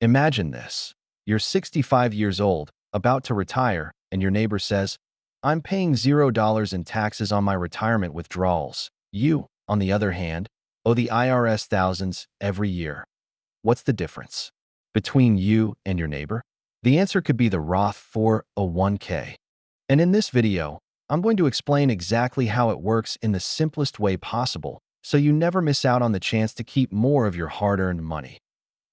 Imagine this. You're 65 years old, about to retire, and your neighbor says, I'm paying $0 in taxes on my retirement withdrawals. You, on the other hand, owe the IRS thousands every year. What's the difference between you and your neighbor? The answer could be the Roth 401k. And in this video, I'm going to explain exactly how it works in the simplest way possible, so you never miss out on the chance to keep more of your hard-earned money.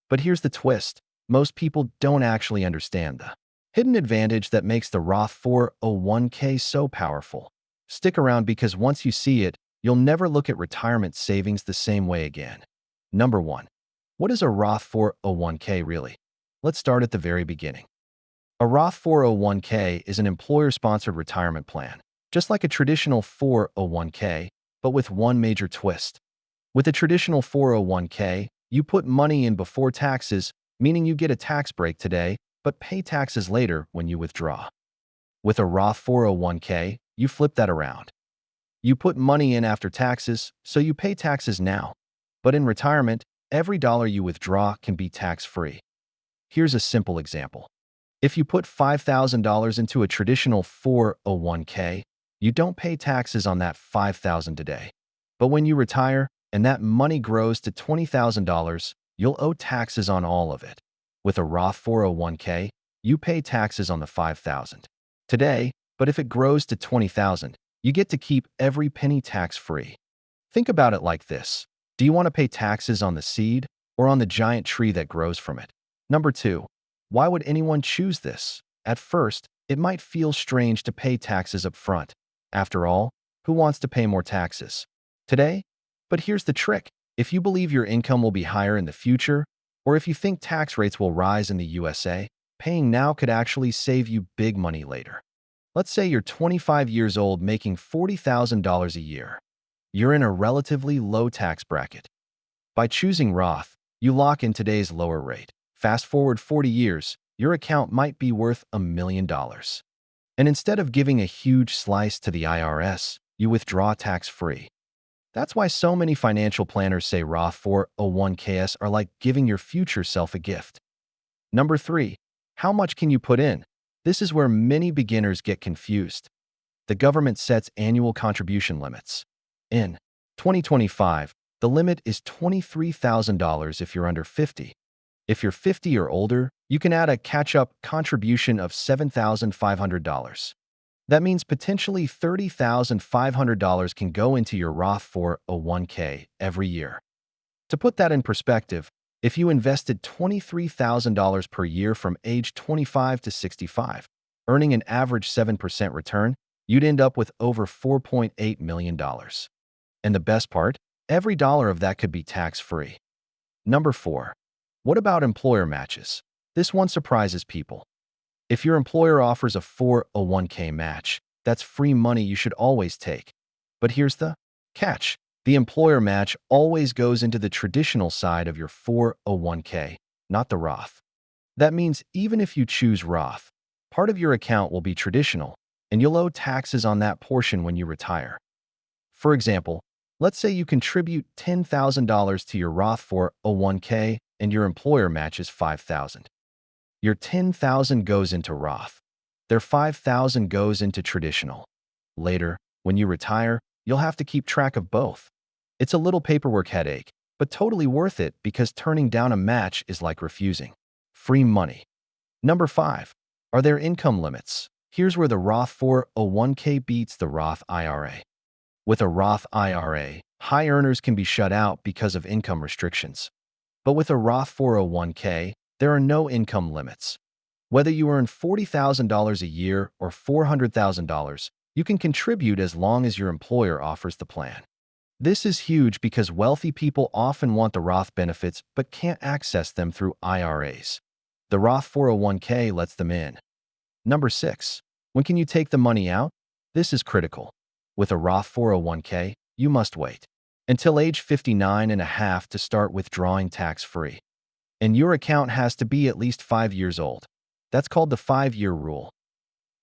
But here's the twist. Most people don't actually understand the hidden advantage that makes the Roth 401k so powerful. Stick around because once you see it, you'll never look at retirement savings the same way again. Number 1. What is a Roth 401k really? Let's start at the very beginning. A Roth 401k is an employer-sponsored retirement plan, just like a traditional 401k, but with one major twist. With a traditional 401k, you put money in before taxes, meaning you get a tax break today, but pay taxes later when you withdraw. With a Roth 401k, you flip that around. You put money in after taxes, so you pay taxes now. But in retirement, every dollar you withdraw can be tax-free. Here's a simple example. If you put $5,000 into a traditional 401k, you don't pay taxes on that $5,000 today. But when you retire and that money grows to $20,000, you'll owe taxes on all of it. With a Roth 401k, you pay taxes on the $5,000 today, but if it grows to $20,000, you get to keep every penny tax-free. Think about it like this. Do you want to pay taxes on the seed or on the giant tree that grows from it? Number 2. Why would anyone choose this? At first, it might feel strange to pay taxes up front. After all, who wants to pay more taxes today? But here's the trick. If you believe your income will be higher in the future, or if you think tax rates will rise in the USA, paying now could actually save you big money later. Let's say you're 25 years old making $40,000 a year. You're in a relatively low tax bracket. By choosing Roth, you lock in today's lower rate. Fast forward 40 years, your account might be worth $1 million. And instead of giving a huge slice to the IRS, you withdraw tax-free. That's why so many financial planners say Roth 401ks are like giving your future self a gift. Number 3. How much can you put in? This is where many beginners get confused. The government sets annual contribution limits. In 2025, the limit is $23,000 if you're under 50. If you're 50 or older, you can add a catch-up contribution of $7,500. That means potentially $30,500 can go into your Roth 401k every year. To put that in perspective, if you invested $23,000 per year from age 25 to 65, earning an average 7% return, you'd end up with over $4.8 million. And the best part? Every dollar of that could be tax-free. Number 4. What about employer matches? This one surprises people. If your employer offers a 401k match, that's free money you should always take. But here's the catch. The employer match always goes into the traditional side of your 401k, not the Roth. That means even if you choose Roth, part of your account will be traditional, and you'll owe taxes on that portion when you retire. For example, let's say you contribute $10,000 to your Roth 401k and your employer matches $5,000. Your $10,000 goes into Roth. Their $5,000 goes into traditional. Later, when you retire, you'll have to keep track of both. It's a little paperwork headache, but totally worth it because turning down a match is like refusing free money. Number 5. Are there income limits? Here's where the Roth 401k beats the Roth IRA. With a Roth IRA, high earners can be shut out because of income restrictions. But with a Roth 401k, there are no income limits. Whether you earn $40,000 a year or $400,000, you can contribute as long as your employer offers the plan. This is huge because wealthy people often want the Roth benefits but can't access them through IRAs. The Roth 401k lets them in. Number 6. When can you take the money out? This is critical. With a Roth 401k, you must wait until age 59 and a half to start withdrawing tax-free. And your account has to be at least 5 years old. That's called the 5-year rule.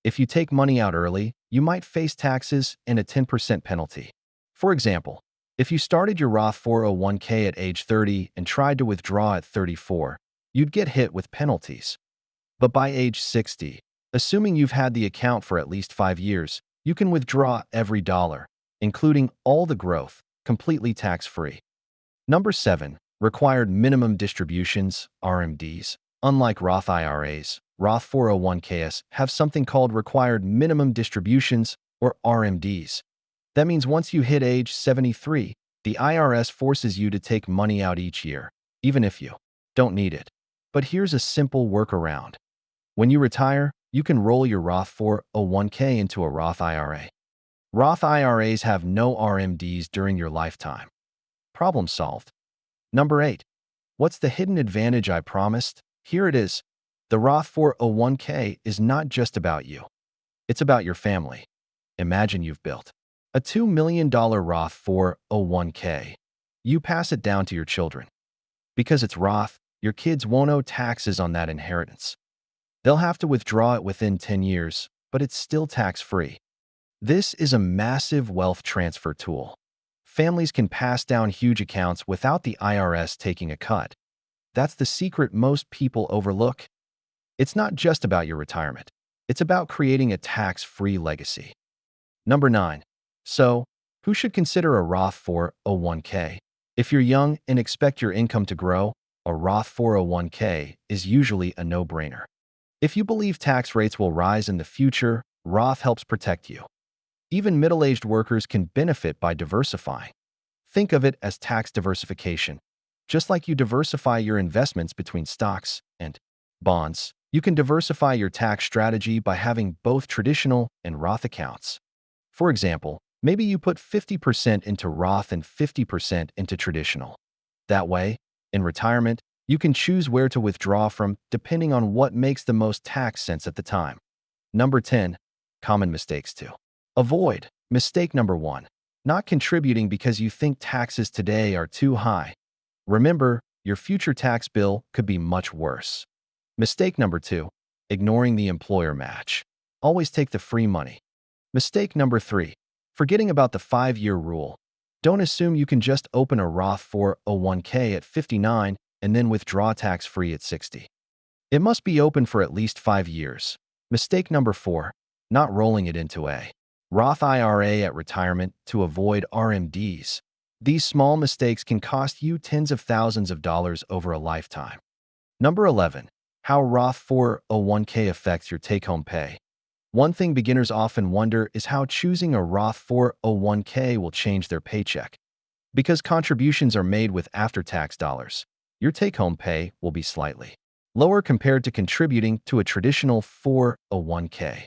If you take money out early, you might face taxes and a 10% penalty. For example, if you started your Roth 401k at age 30 and tried to withdraw at 34, you'd get hit with penalties. But by age 60, assuming you've had the account for at least 5 years, you can withdraw every dollar, including all the growth, completely tax-free. Number 7. Required minimum distributions, RMDs. Unlike Roth IRAs, Roth 401ks have something called required minimum distributions, or RMDs. That means once you hit age 73, the IRS forces you to take money out each year, even if you don't need it. But here's a simple workaround. When you retire, you can roll your Roth 401k into a Roth IRA. Roth IRAs have no RMDs during your lifetime. Problem solved. Number 8. What's the hidden advantage I promised? Here it is. The Roth 401k is not just about you. It's about your family. Imagine you've built a $2 million Roth 401k. You pass it down to your children. Because it's Roth, your kids won't owe taxes on that inheritance. They'll have to withdraw it within 10 years, but it's still tax-free. This is a massive wealth transfer tool. Families can pass down huge accounts without the IRS taking a cut. That's the secret most people overlook. It's not just about your retirement. It's about creating a tax-free legacy. Number 9. So, who should consider a Roth 401k? If you're young and expect your income to grow, a Roth 401k is usually a no-brainer. If you believe tax rates will rise in the future, Roth helps protect you. Even middle-aged workers can benefit by diversifying. Think of it as tax diversification. Just like you diversify your investments between stocks and bonds, you can diversify your tax strategy by having both traditional and Roth accounts. For example, maybe you put 50% into Roth and 50% into traditional. That way, in retirement, you can choose where to withdraw from depending on what makes the most tax sense at the time. Number 10. Common mistakes to avoid. Mistake number 1. Not contributing because you think taxes today are too high. Remember, your future tax bill could be much worse. Mistake number 2. Ignoring the employer match. Always take the free money. Mistake number 3. Forgetting about the 5-year rule. Don't assume you can just open a Roth 401k at 59 and then withdraw tax-free at 60. It must be open for at least 5 years. Mistake number 4. Not rolling it into a Roth IRA at retirement to avoid RMDs. These small mistakes can cost you tens of thousands of dollars over a lifetime. Number 11. How Roth 401k affects your take-home pay. One thing beginners often wonder is how choosing a Roth 401k will change their paycheck. Because contributions are made with after-tax dollars, your take-home pay will be slightly lower compared to contributing to a traditional 401k.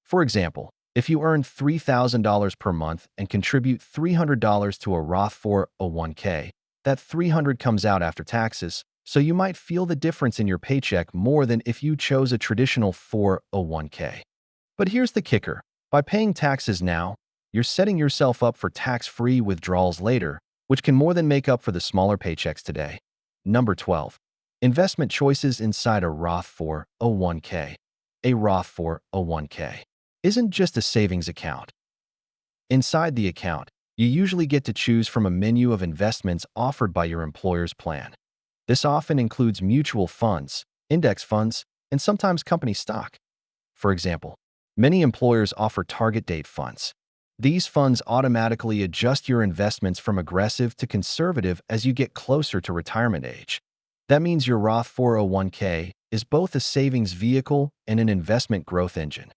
For example, if you earn $3,000 per month and contribute $300 to a Roth 401k, that $300 comes out after taxes, so you might feel the difference in your paycheck more than if you chose a traditional 401k. But here's the kicker. By paying taxes now, you're setting yourself up for tax-free withdrawals later, which can more than make up for the smaller paychecks today. Number 12. Investment choices inside a Roth 401k. A Roth 401k isn't just a savings account. Inside the account, you usually get to choose from a menu of investments offered by your employer's plan. This often includes mutual funds, index funds, and sometimes company stock. For example, many employers offer target date funds. These funds automatically adjust your investments from aggressive to conservative as you get closer to retirement age. That means your Roth 401k is both a savings vehicle and an investment growth engine.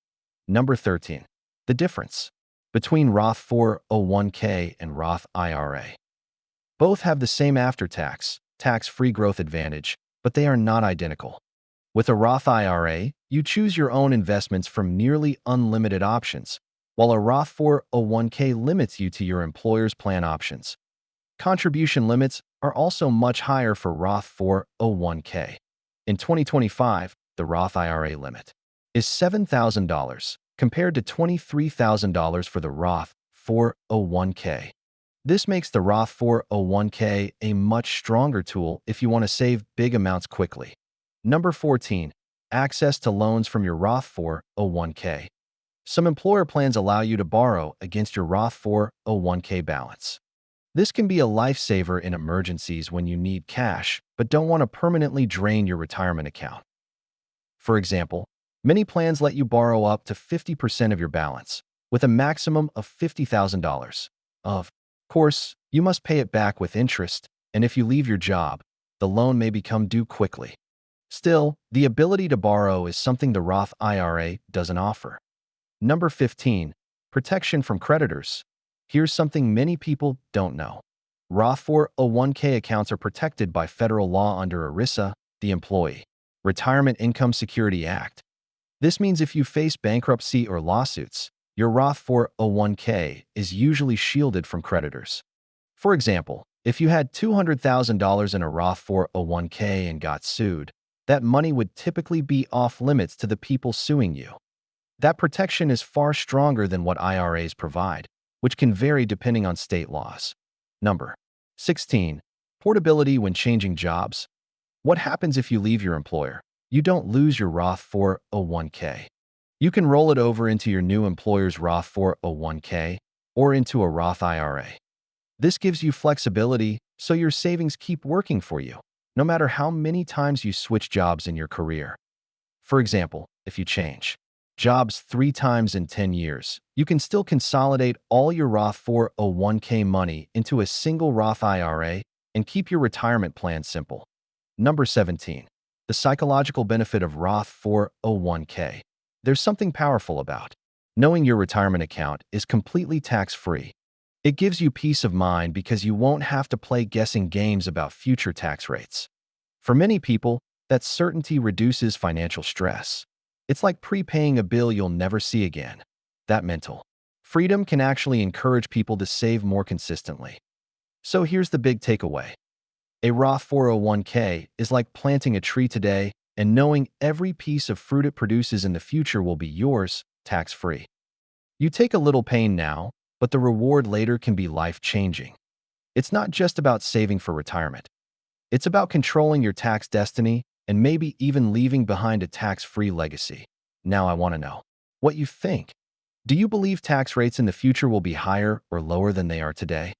Number 13. The difference between Roth 401k and Roth IRA. Both have the same after-tax, tax-free growth advantage, but they are not identical. With a Roth IRA, you choose your own investments from nearly unlimited options, while a Roth 401k limits you to your employer's plan options. Contribution limits are also much higher for Roth 401k. In 2025, the Roth IRA limit is $7,000 compared to $23,000 for the Roth 401k. This makes the Roth 401k a much stronger tool if you want to save big amounts quickly. Number 14. Access to loans from your Roth 401k. Some employer plans allow you to borrow against your Roth 401k balance. This can be a lifesaver in emergencies when you need cash but don't want to permanently drain your retirement account. For example, many plans let you borrow up to 50% of your balance, with a maximum of $50,000. Of course, you must pay it back with interest, and if you leave your job, the loan may become due quickly. Still, the ability to borrow is something the Roth IRA doesn't offer. Number 15. Protection from creditors. Here's something many people don't know. Roth 401k accounts are protected by federal law under ERISA, the Employee Retirement Income Security Act. This means if you face bankruptcy or lawsuits, your Roth 401k is usually shielded from creditors. For example, if you had $200,000 in a Roth 401k and got sued, that money would typically be off limits to the people suing you. That protection is far stronger than what IRAs provide, which can vary depending on state laws. Number 16. Portability when changing jobs. What happens if you leave your employer? You don't lose your Roth 401k. You can roll it over into your new employer's Roth 401k or into a Roth IRA. This gives you flexibility so your savings keep working for you, no matter how many times you switch jobs in your career. For example, if you change jobs 3 times in 10 years, you can still consolidate all your Roth 401k money into a single Roth IRA and keep your retirement plan simple. Number 17. The psychological benefit of Roth 401k. There's something powerful about knowing your retirement account is completely tax-free. It gives you peace of mind because you won't have to play guessing games about future tax rates. For many people, that certainty reduces financial stress. It's like prepaying a bill you'll never see again. That mental freedom can actually encourage people to save more consistently. So here's the big takeaway. A Roth 401k is like planting a tree today and knowing every piece of fruit it produces in the future will be yours, tax-free. You take a little pain now, but the reward later can be life-changing. It's not just about saving for retirement. It's about controlling your tax destiny and maybe even leaving behind a tax-free legacy. Now I want to know what you think. Do you believe tax rates in the future will be higher or lower than they are today?